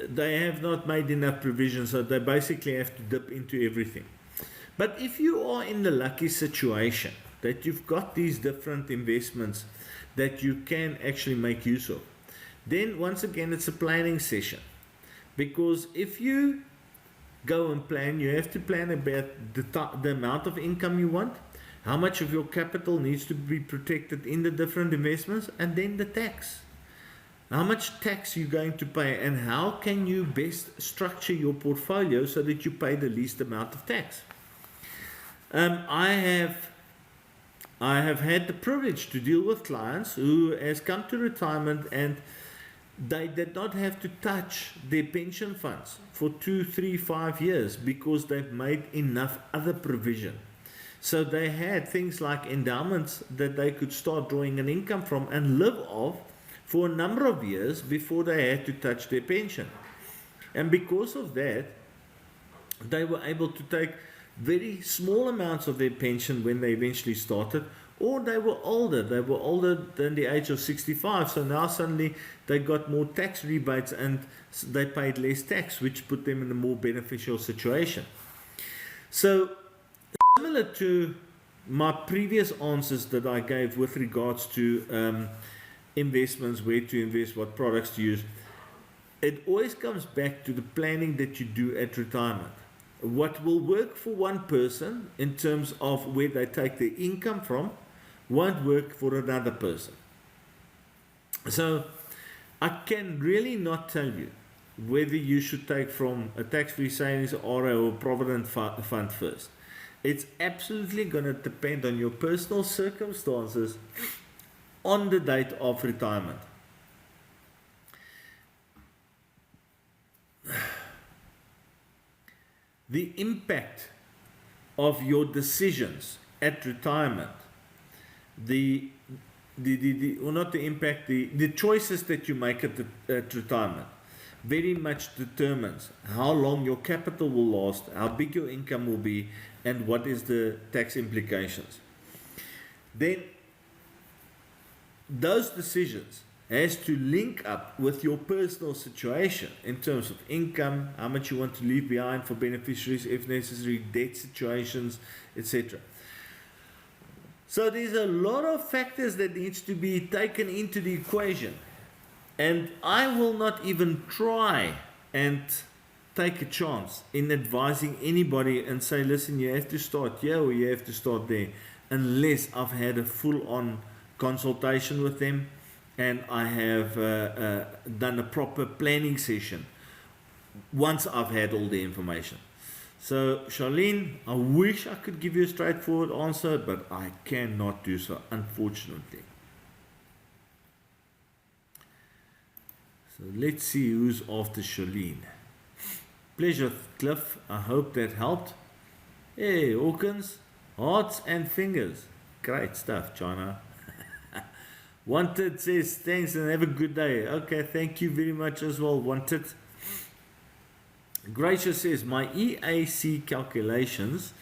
They have not made enough provisions, so they basically have to dip into everything. But if you are in the lucky situation that you've got these different investments that you can actually make use of, then once again it's a planning session. Because if you go and plan, you have to plan about the amount of income you want, how much of your capital needs to be protected in the different investments, and then the tax. How much tax you're going to pay, and how can you best structure your portfolio so that you pay the least amount of tax. I have had the privilege to deal with clients who has come to retirement and they did not have to touch their pension funds for 2, 3, 5 years because they've made enough other provision. So they had things like endowments that they could start drawing an income from and live off for a number of years before they had to touch their pension. And because of that, they were able to take very small amounts of their pension when they eventually started, or they were older than the age of 65, so now suddenly they got more tax rebates and they paid less tax, which put them in a more beneficial situation. So similar to my previous answers that I gave with regards to investments, where to invest, what products to use, it always comes back to the planning that you do at retirement. What will work for one person in terms of where they take their income from won't work for another person. So I can really not tell you whether you should take from a tax-free savings or a provident fund first. It's absolutely going to depend on your personal circumstances on the date of retirement. The impact of your decisions at retirement, or not the impact, the choices that you make at retirement very much determines how long your capital will last, how big your income will be, and what is the tax implications. Then those decisions has to link up with your personal situation in terms of income, how much you want to leave behind for beneficiaries if necessary, debt situations, etc. So there's a lot of factors that needs to be taken into the equation, and I will not even try and take a chance in advising anybody and say, listen, you have to start here or you have to start there, unless I've had a full-on consultation with them and I have done a proper planning session once I've had all the information. So Charlene, I wish I could give you a straightforward answer, but I cannot do so, unfortunately. So let's see who's after Charlene. Pleasure, Cliff. I hope that helped. Hey, Hawkins, hearts and fingers. Great stuff, China. Wanted says thanks and have a good day. Okay, thank you very much as well, Wanted. Gracious says my EAC calculations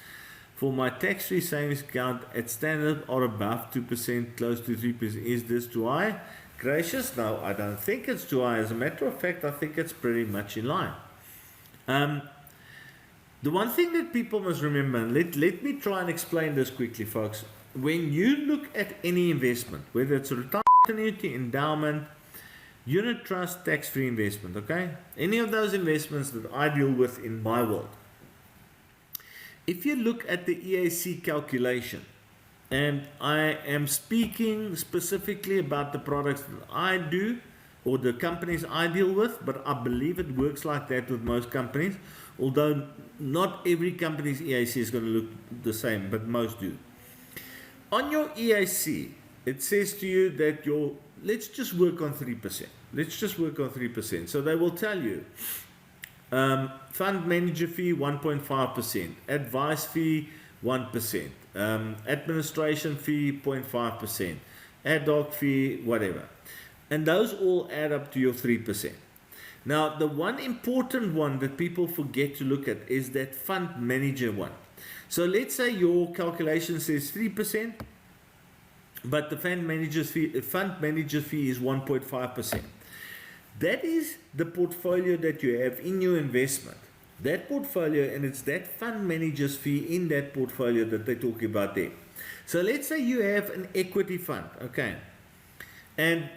for my tax-free savings account at standard are above 2%, close to 3%. Is this too high? Gracious, no, I don't think it's too high. As a matter of fact, I think it's pretty much in line. The one thing that people must remember, and let me try and explain this quickly, folks. When you look at any investment, whether it's a retirement annuity, endowment, unit trust, tax-free investment, okay? Any of those investments that I deal with in my world. If you look at the EAC calculation, and I am speaking specifically about the products that I do, or the companies I deal with, but I believe it works like that with most companies, although not every company's EAC is going to look the same, but most do. On your EAC, it says to you that let's just work on 3%. Let's just work on 3%. So they will tell you, fund manager fee 1.5%, advice fee 1%, administration fee 0.5%, ad hoc fee, whatever. And those all add up to your 3%. Now, the one important one that people forget to look at is that fund manager one. So let's say your calculation says 3%, but the fund manager's fee is 1.5%. That is the portfolio that you have in your investment. That portfolio, and it's that fund manager's fee in that portfolio that they're talking about there. So let's say you have an equity fund, okay? And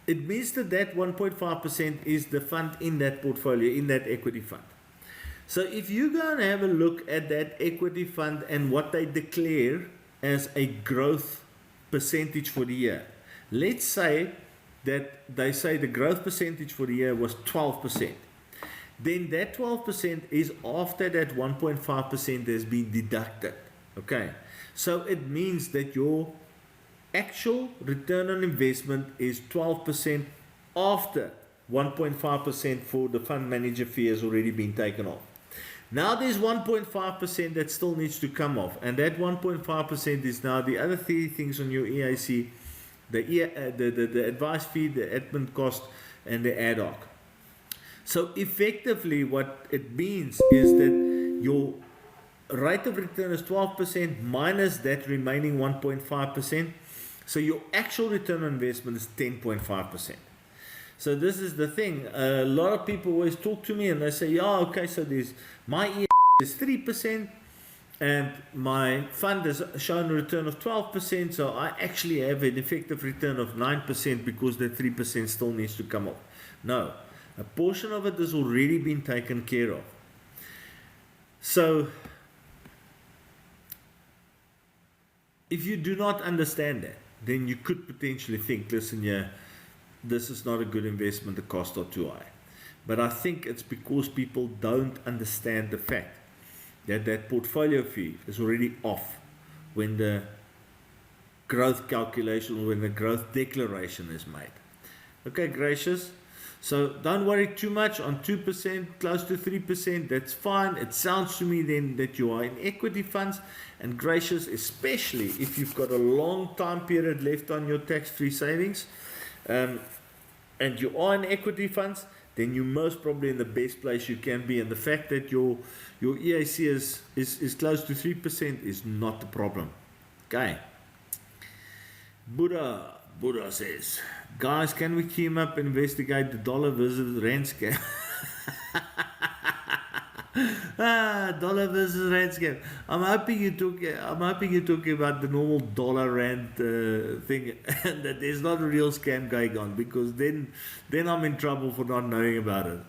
it means that 1.5% is the fund in that portfolio, in that equity fund. So if you go and have a look at that equity fund and what they declare as a growth percentage for the year, let's say that they say the growth percentage for the year was 12%. Then that 12% is after that 1.5% has been deducted. Okay, so it means that your actual return on investment is 12% after 1.5% for the fund manager fee has already been taken off. Now there's 1.5% that still needs to come off, and that 1.5% is now the other three things on your EAC: the advice fee, the admin cost, and the ad hoc. So effectively what it means is that your rate of return is 12% minus that remaining 1.5%. So your actual return on investment is 10.5%. So this is the thing. A lot of people always talk to me and they say, yeah, okay, so my EAC is 3% and my fund has shown a return of 12%. So I actually have an effective return of 9% because the 3% still needs to come off. No. A portion of it has already been taken care of. So, if you do not understand that, then you could potentially think, listen, yeah, this is not a good investment, the costs are too high. But I think it's because people don't understand the fact that that portfolio fee is already off when the growth calculation or when the growth declaration is made. Okay, gracious. So don't worry too much on 2%, close to 3%. That's fine. It sounds to me then that you are in equity funds, and gracious, especially if you've got a long time period left on your tax-free savings, and you are in equity funds, then you're most probably in the best place you can be. And the fact that your EAC is close to 3% is not the problem. Okay. Buddha says, guys, can we team up and investigate the dollar versus rand scam? Dollar versus rand scam. I'm hoping you're talking about the normal dollar rand thing, and that there's not a real scam going on, because then I'm in trouble for not knowing about it.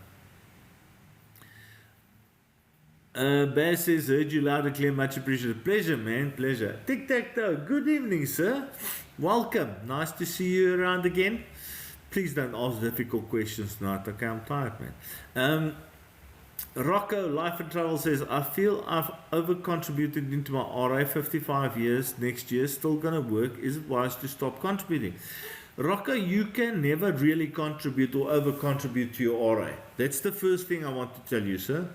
Bear says, heard you loud and clear, much appreciated. Pleasure, man, pleasure. Tic-tac-toe, good evening, sir. Welcome, nice to see you around again. Please don't ask difficult questions tonight, okay? I'm tired, man. Rocco, Life and Travel says, I feel I've over-contributed into my RA 55 years, next year, still going to work. Is it wise to stop contributing? Rocco, you can never really contribute or over-contribute to your RA. That's the first thing I want to tell you, sir.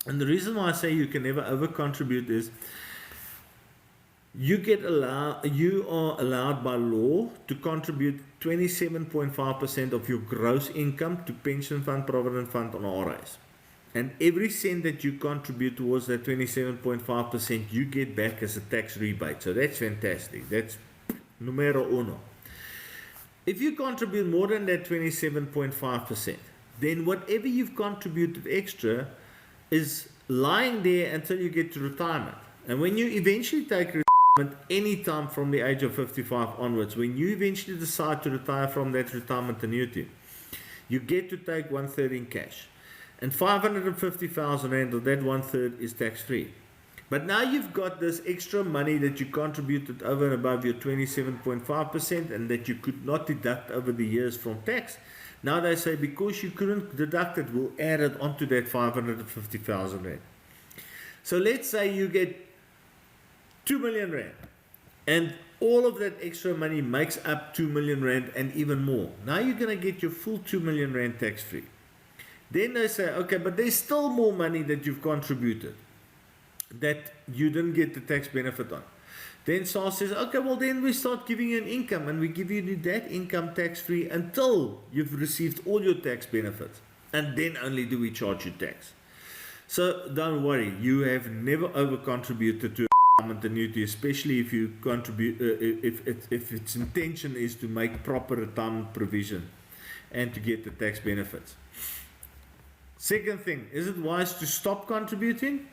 And the reason why I say you can never over-contribute is you are allowed by law to contribute 27.5% of your gross income to pension fund, provident fund on RAs. And every cent that you contribute towards that 27.5%, you get back as a tax rebate. So that's fantastic. That's numero uno. If you contribute more than that 27.5%, then whatever you've contributed extra is lying there until you get to retirement. And when you eventually take retirement, any time from the age of 55 onwards, when you eventually decide to retire from that retirement annuity, you get to take 1/3 in cash. And 550,000 rand of that 1/3 is tax-free. But now you've got this extra money that you contributed over and above your 27.5% and that you could not deduct over the years from tax. Now they say because you couldn't deduct it, we'll add it onto that 550,000 rand. So let's say you get 2 million rand and all of that extra money makes up 2 million rand and even more. Now you're going to get your full 2 million rand tax-free. Then they say, okay, but there's still more money that you've contributed that you didn't get the tax benefit on. Then SARS says, okay, well then we start giving you an income and we give you that income tax-free until you've received all your tax benefits. And then only do we charge you tax. So don't worry, you have never over-contributed to a retirement annuity, especially if you contribute, if its intention is to make proper retirement provision and to get the tax benefits. Second thing, is it wise to stop contributing?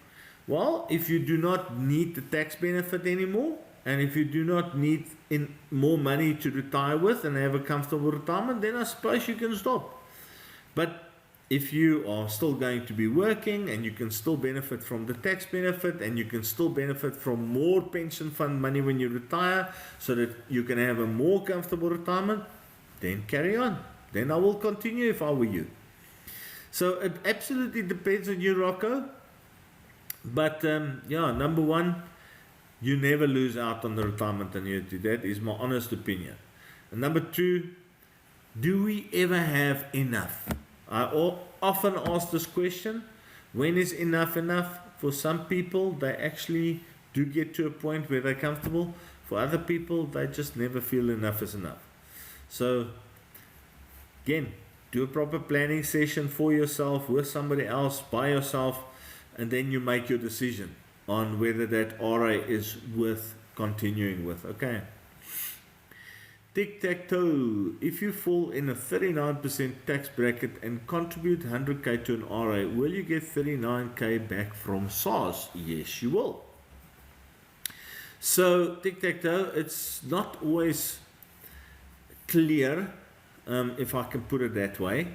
Well, if you do not need the tax benefit anymore, and if you do not need more money to retire with and have a comfortable retirement, then I suppose you can stop. But if you are still going to be working and you can still benefit from the tax benefit and you can still benefit from more pension fund money when you retire so that you can have a more comfortable retirement, then carry on. Then I will continue if I were you. So it absolutely depends on you, Rocco. But yeah, number one, you never lose out on the retirement annuity. That is my honest opinion. And number two, do we ever have enough? I often ask this question, when is enough enough? For some people, they actually do get to a point where they're comfortable. For other people, they just never feel enough is enough. So again, do a proper planning session for yourself, with somebody else, by yourself, and then you make your decision on whether that RA is worth continuing with. Okay. Tic-tac-toe. If you fall in a 39% tax bracket and contribute 100k to an RA, will you get 39k back from SARS? Yes, you will. So, tic-tac-toe, it's not always clear, if I can put it that way.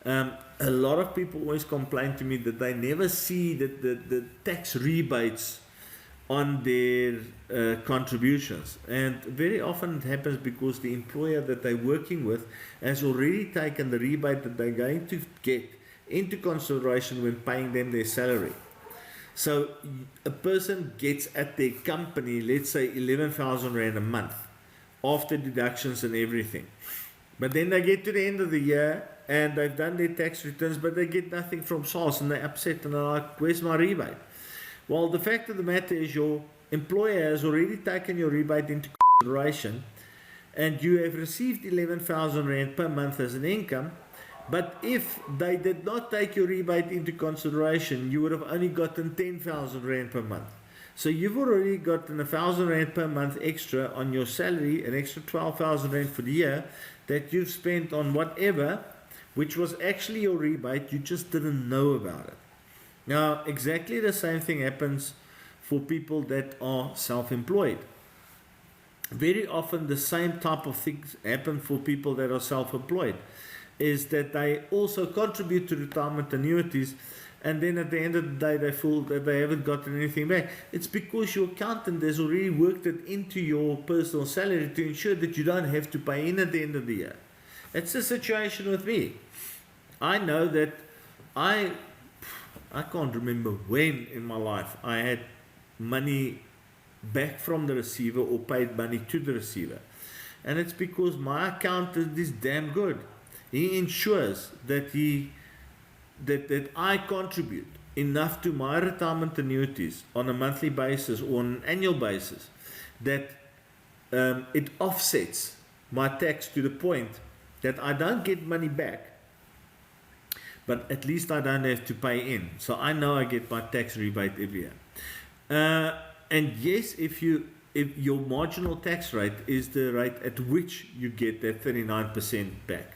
A lot of people always complain to me that they never see that the tax rebates on their contributions. And very often it happens because the employer that they're working with has already taken the rebate that they're going to get into consideration when paying them their salary. So a person gets at their company, let's say 11,000 Rand a month after deductions and everything. But then they get to the end of the year and they've done their tax returns, but they get nothing from SARS and they're upset and they're like, where's my rebate? Well, the fact of the matter is your employer has already taken your rebate into consideration and you have received 11,000 Rand per month as an income. But if they did not take your rebate into consideration, you would have only gotten 10,000 Rand per month. So you've already gotten 1,000 Rand per month extra on your salary, an extra 12,000 Rand for the year that you've spent on whatever, which was actually your rebate, you just didn't know about it. Now, exactly the same thing happens for people that are self-employed. Very often the same type of things happen for people that are self-employed, is that they also contribute to retirement annuities, and then at the end of the day they feel that they haven't gotten anything back. It's because your accountant has already worked it into your personal salary to ensure that you don't have to pay in at the end of the year. It's the situation with me. I know that I can't remember when in my life I had money back from the receiver or paid money to the receiver. And it's because my accountant is damn good. He ensures that that I contribute enough to my retirement annuities on a monthly basis or on an annual basis that it offsets my tax to the point that I don't get money back, but at least I don't have to pay in. So I know I get my tax rebate every year. And yes, if your marginal tax rate is the rate at which you get that 39% back.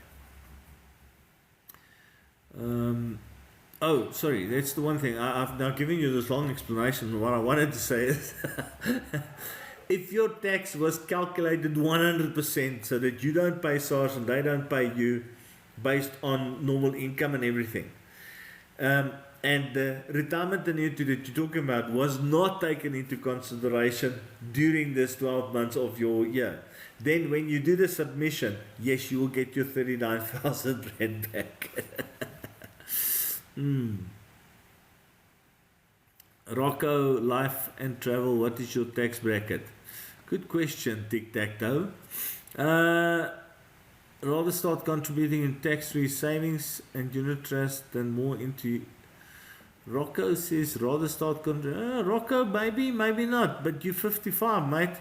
Oh, sorry, that's the one thing. I've now given you this long explanation. What I wanted to say is, if your tax was calculated 100% so that you don't pay SARS and they don't pay you based on normal income and everything, and the retirement annuity that you're talking about was not taken into consideration during this 12 months of your year, then when you do the submission, yes, you will get your 39,000 Rand back. Rocco, life and travel, what is your tax bracket? Good question, tic-tac-toe. Rather start contributing in tax-free savings and unit trust than more into... Rocco says rather start contributing. Rocco, maybe not, but you're 55, mate.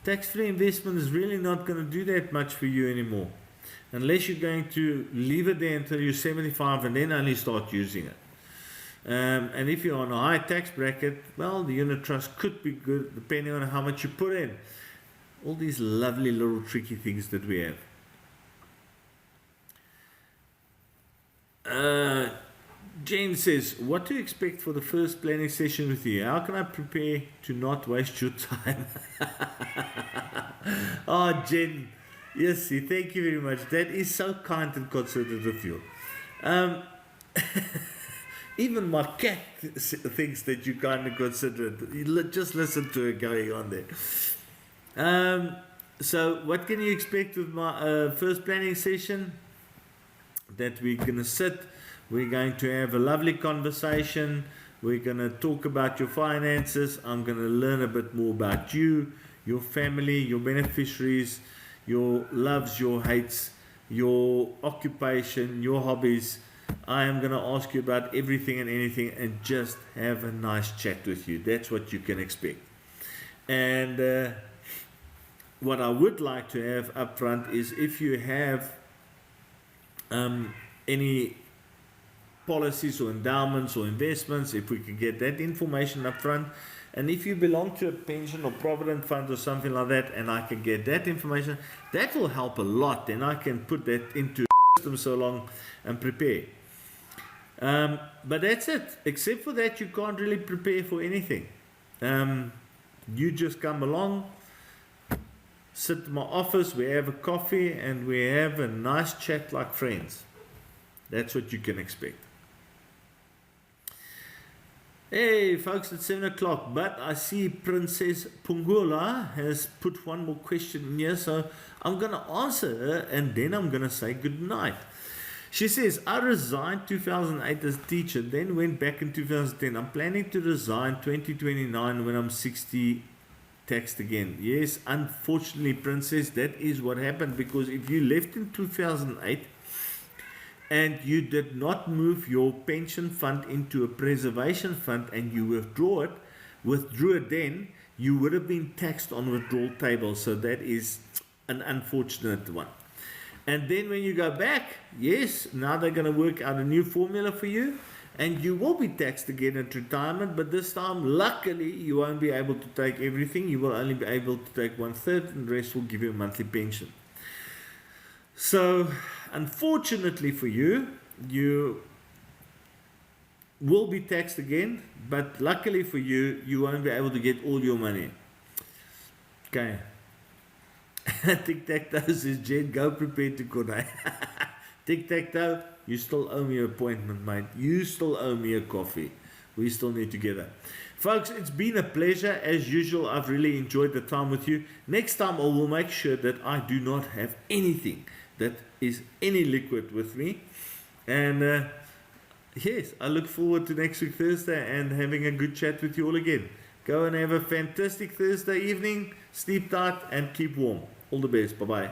Tax-free investment is really not going to do that much for you anymore, unless you're going to leave it there until you're 75 and then only start using it. And if you're on a high tax bracket, well, the unit trust could be good depending on how much you put in. All these lovely little tricky things that we have. Jane says, what do you expect for the first planning session with you? How can I prepare to not waste your time? Oh, Jen, yes, thank you very much. That is so kind and considerate of you. Even my cat thinks that you kind of considerate. Just listen to her going on there. So what can you expect with my first planning session? That we're going to sit, we're going to have a lovely conversation, we're going to talk about your finances, I'm going to learn a bit more about you, your family, your beneficiaries, your loves, your hates, your occupation, your hobbies. I am going to ask you about everything and anything and just have a nice chat with you. That's what you can expect. And what I would like to have up front is if you have any policies or endowments or investments, if we can get that information up front. And if you belong to a pension or provident fund or something like that, and I can get that information, that will help a lot. Then I can put that into the system so long and prepare. But that's it. Except for that, you can't really prepare for anything. You just come along, sit in my office, we have a coffee, and we have a nice chat like friends. That's what you can expect. Hey folks, it's 7 o'clock, but I see Princess Pungula has put one more question in here, so I'm going to answer her and then I'm going to say good night. She says, I resigned 2008 as a teacher, then went back in 2010. I'm planning to resign 2029 when I'm 60, taxed again. Yes, unfortunately, Princess, that is what happened, because if you left in 2008, and you did not move your pension fund into a preservation fund and you withdrew it then, you would have been taxed on withdrawal table. So that is an unfortunate one. And then when you go back, yes, now they're going to work out a new formula for you and you will be taxed again at retirement, but this time, luckily, you won't be able to take everything. You will only be able to take 1/3 and the rest will give you a monthly pension. So, unfortunately for you, you will be taxed again, but luckily for you, you won't be able to get all your money. Okay. Tic-tac-toe says, Jen, go prepare to Konai. Tic-tac-toe, you still owe me an appointment, mate. You still owe me a coffee. We still need to get that. Folks, it's been a pleasure. As usual, I've really enjoyed the time with you. Next time, I will make sure that I do not have anything that is any liquid with me. And yes, I look forward to next week Thursday and having a good chat with you all again. Go and have a fantastic Thursday evening. Sleep tight and keep warm. All the best. Bye-bye.